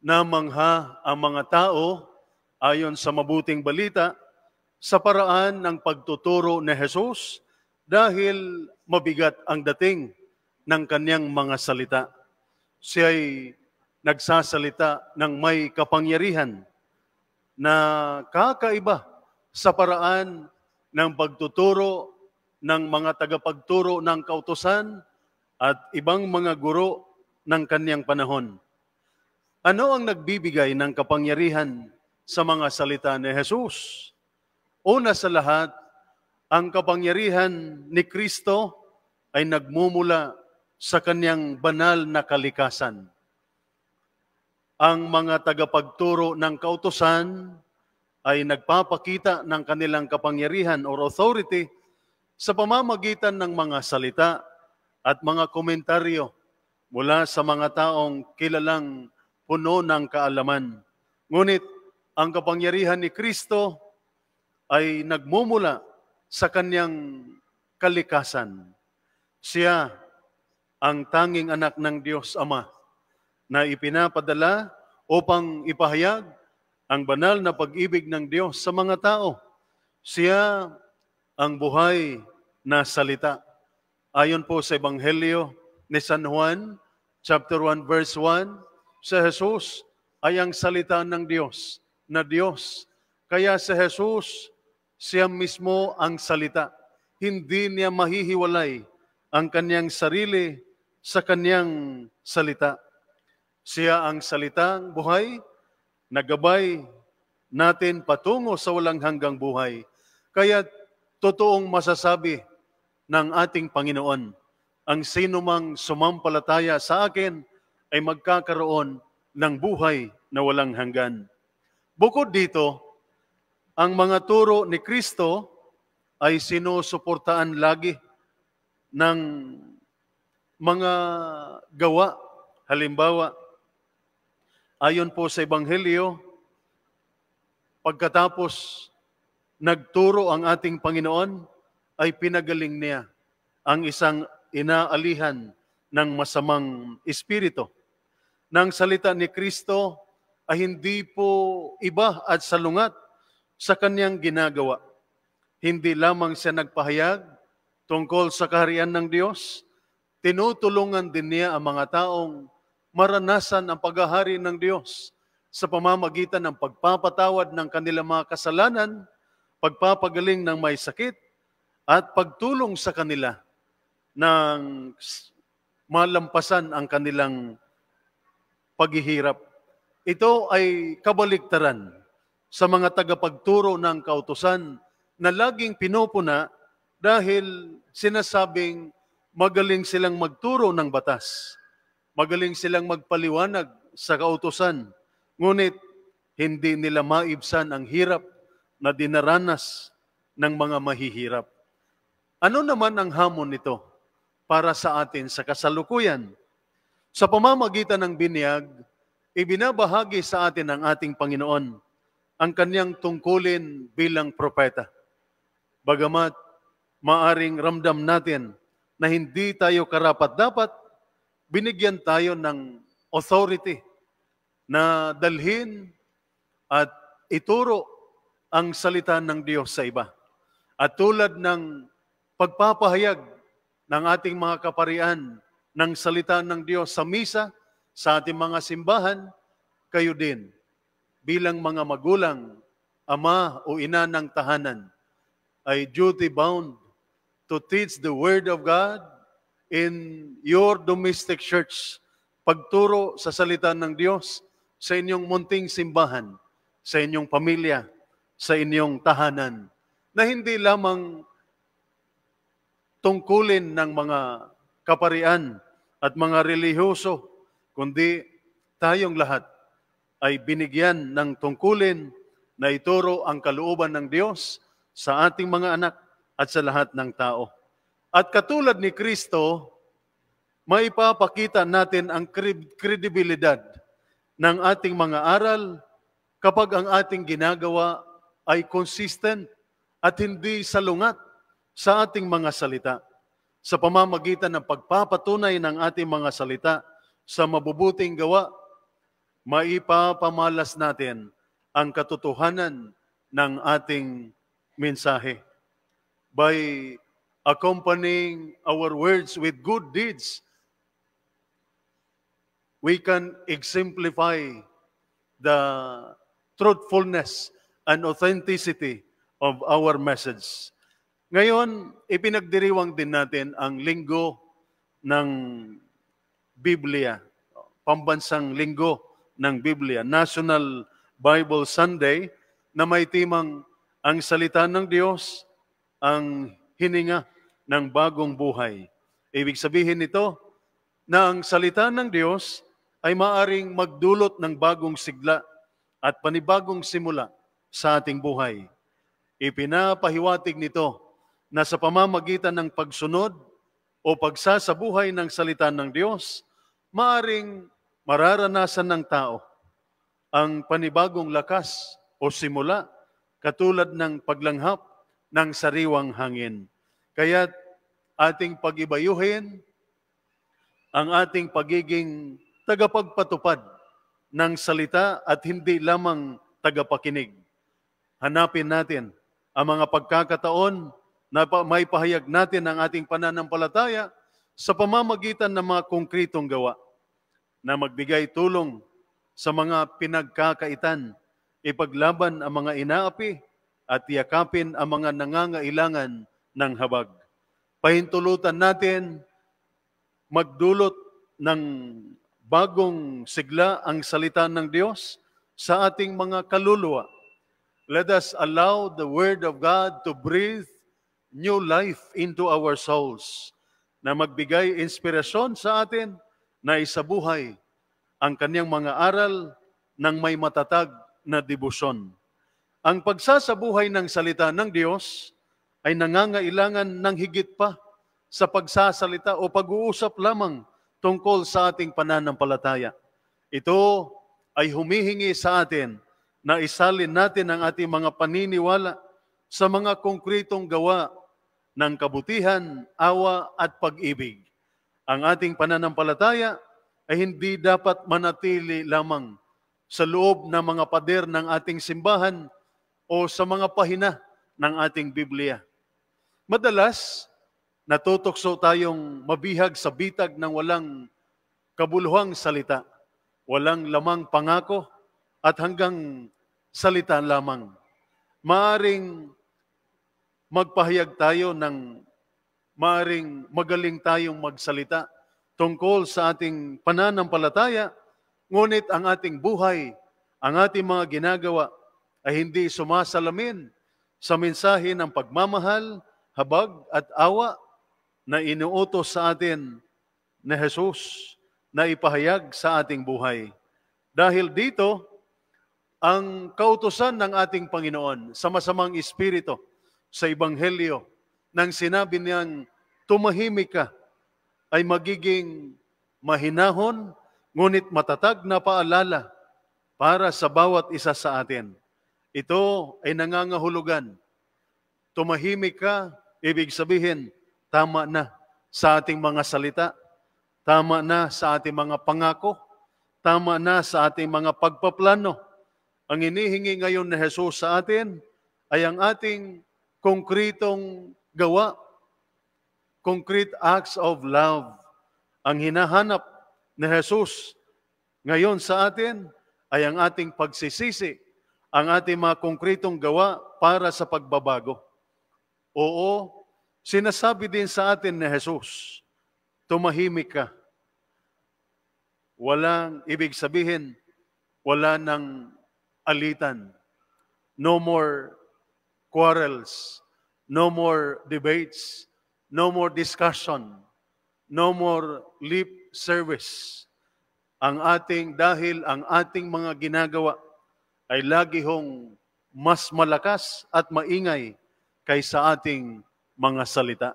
Namangha ang mga tao ayon sa mabuting balita sa paraan ng pagtuturo ni Jesus dahil mabigat ang dating ng kanyang mga salita. Siya'y nagsasalita ng may kapangyarihan na kakaiba sa paraan ng pagtuturo ng mga tagapagturo ng kautusan at ibang mga guro ng kanyang panahon. Ano ang nagbibigay ng kapangyarihan sa mga salita ni Jesus? Una sa lahat, ang kapangyarihan ni Kristo ay nagmumula sa kanyang banal na kalikasan. Ang mga tagapagturo ng kautusan ay nagpapakita ng kanilang kapangyarihan or authority sa pamamagitan ng mga salita at mga komentaryo mula sa mga taong kilalang puno ng kaalaman. Ngunit ang kapangyarihan ni Kristo ay nagmumula sa kanyang kalikasan. Siya ang tanging anak ng Diyos Ama na ipinapadala upang ipahayag ang banal na pag-ibig ng Diyos sa mga tao. Siya ang buhay na salita. Ayon po sa Ebanghelyo ni San Juan, chapter 1, verse 1, si Jesus ay ang salita ng Diyos na Diyos. Kaya si Jesus, siya mismo ang salita. Hindi niya mahihiwalay ang kanyang sarili sa kanyang salita. Siya ang salitang buhay, nagabay natin patungo sa walang hanggang buhay. Kaya totoong masasabi ng ating Panginoon, ang sinumang sumampalataya sa akin ay magkakaroon ng buhay na walang hanggan. Bukod dito, ang mga turo ni Kristo ay sinusuportaan lagi ng mga gawa. Halimbawa, ayon po sa Ebanghelyo, pagkatapos nagturo ang ating Panginoon, ay pinagaling niya ang isang inaalihan ng masamang espiritu. Nang salita ni Kristo ay hindi po iba at salungat sa kanyang ginagawa. Hindi lamang siya nagpahayag tungkol sa kaharian ng Diyos, tinutulungan din niya ang mga taong maranasan ang paghahari ng Diyos sa pamamagitan ng pagpapatawad ng kanilang mga kasalanan, pagpapagaling ng may sakit, at pagtulong sa kanila ng malampasan ang kanilang paghihirap. Ito ay kabaliktaran sa mga tagapagturo ng kautusan na laging pinupuna dahil sinasabing magaling silang magturo ng batas. Magaling silang magpaliwanag sa kautusan. Ngunit hindi nila maibsan ang hirap na dinaranas ng mga mahihirap. Ano naman ang hamon nito para sa atin sa kasalukuyan? Sa pamamagitan ng binyag, ibinabahagi sa atin ng ating Panginoon ang kanyang tungkulin bilang propeta. Bagamat maaring ramdam natin na hindi tayo karapat-dapat, binigyan tayo ng authority na dalhin at ituro ang salita ng Diyos sa iba. At tulad ng pagpapahayag ng ating mga kaparian ng salita ng Diyos sa misa, sa ating mga simbahan, kayo din, bilang mga magulang, ama o ina ng tahanan, ay duty-bound to teach the Word of God in your domestic church. Pagturo sa salita ng Diyos sa inyong munting simbahan, sa inyong pamilya, sa inyong tahanan, na hindi lamang tungkulin ng mga kaparian at mga relihiyoso, kundi tayong lahat ay binigyan ng tungkulin na ituro ang kalooban ng Diyos sa ating mga anak at sa lahat ng tao. At katulad ni Kristo, maipapakita natin ang kredibilidad ng ating mga aral kapag ang ating ginagawa ay consistent at hindi salungat sa ating mga salita. Sa pamamagitan ng pagpapatunay ng ating mga salita sa mabubuting gawa, maipapamalas natin ang katotohanan ng ating mensahe by accompanying our words with good deeds. We can exemplify the truthfulness and authenticity of our message. Ngayon, ipinagdiriwang din natin ang linggo ng Biblia, pambansang linggo ng Biblia, National Bible Sunday, na may timang ang salita ng Diyos, ang hininga ng bagong buhay. Ibig sabihin nito na ang salita ng Diyos ay maaring magdulot ng bagong sigla at panibagong simula sa ating buhay. Ipinapahiwatig nito na sa pamamagitan ng pagsunod o pagsasabuhay ng salita ng Diyos, maaring mararanasan ng tao ang panibagong lakas o simula katulad ng paglanghap ng sariwang hangin. Kaya ating pag-ibayuhin ang ating pagiging tagapagpatupad ng salita at hindi lamang tagapakinig. Hanapin natin ang mga pagkakataon na may pahayag natin ang ating pananampalataya sa pamamagitan ng mga konkretong gawa na magbigay tulong sa mga pinagkakaitan, ipaglaban ang mga inaapi at yakapin ang mga nangangailangan ng habag. Pahintulutan natin magdulot ng bagong sigla ang salita ng Diyos sa ating mga kaluluwa. Let us allow the Word of God to breathe new life into our souls, na magbigay inspirasyon sa atin na isabuhay ang kanyang mga aral ng may matatag na debosyon. Ang pagsasabuhay ng salita ng Diyos ay nangangailangan ng higit pa sa pagsasalita o pag-uusap lamang tungkol sa ating pananampalataya. Ito ay humihingi sa atin na isalin natin ang ating mga paniniwala sa mga konkretong gawa ng kabutihan, awa at pag-ibig. Ang ating pananampalataya ay hindi dapat manatili lamang sa loob ng mga pader ng ating simbahan o sa mga pahina ng ating Biblia. Madalas, natutokso tayong mabihag sa bitag ng walang kabuluhang salita, walang lamang pangako at hanggang salita lamang. Maaring magpahayag tayo maaring magaling tayong magsalita tungkol sa ating pananampalataya, ngunit ang ating buhay, ang ating mga ginagawa ay hindi sumasalamin sa mensahe ng pagmamahal, habag at awa na inuutos sa atin ni Jesus na ipahayag sa ating buhay. Dahil dito, ang kautusan ng ating Panginoon sa masamang espiritu sa Ebanghelyo nang sinabi niyang tumahimik ka ay magiging mahinahon ngunit matatag na paalala para sa bawat isa sa atin. Ito ay nangangahulugan. Tumahimik ka, ibig sabihin, tama na sa ating mga salita, tama na sa ating mga pangako, tama na sa ating mga pagpaplano. Ang inihingi ngayon ni Jesus sa atin ay ang ating konkretong gawa, concrete acts of love. Ang hinahanap ni Jesus ngayon sa atin ay ang ating pagsisisi, ang ating mga konkretong gawa para sa pagbabago. Oo, sinasabi din sa atin ni Jesus, tumahimik ka. Walang ibig sabihin, wala nang alitan. No more quarrels, no more debates, no more discussion, no more lip service. Dahil ang ating mga ginagawa ay lagi hong mas malakas at maingay kaysa ating mga salita.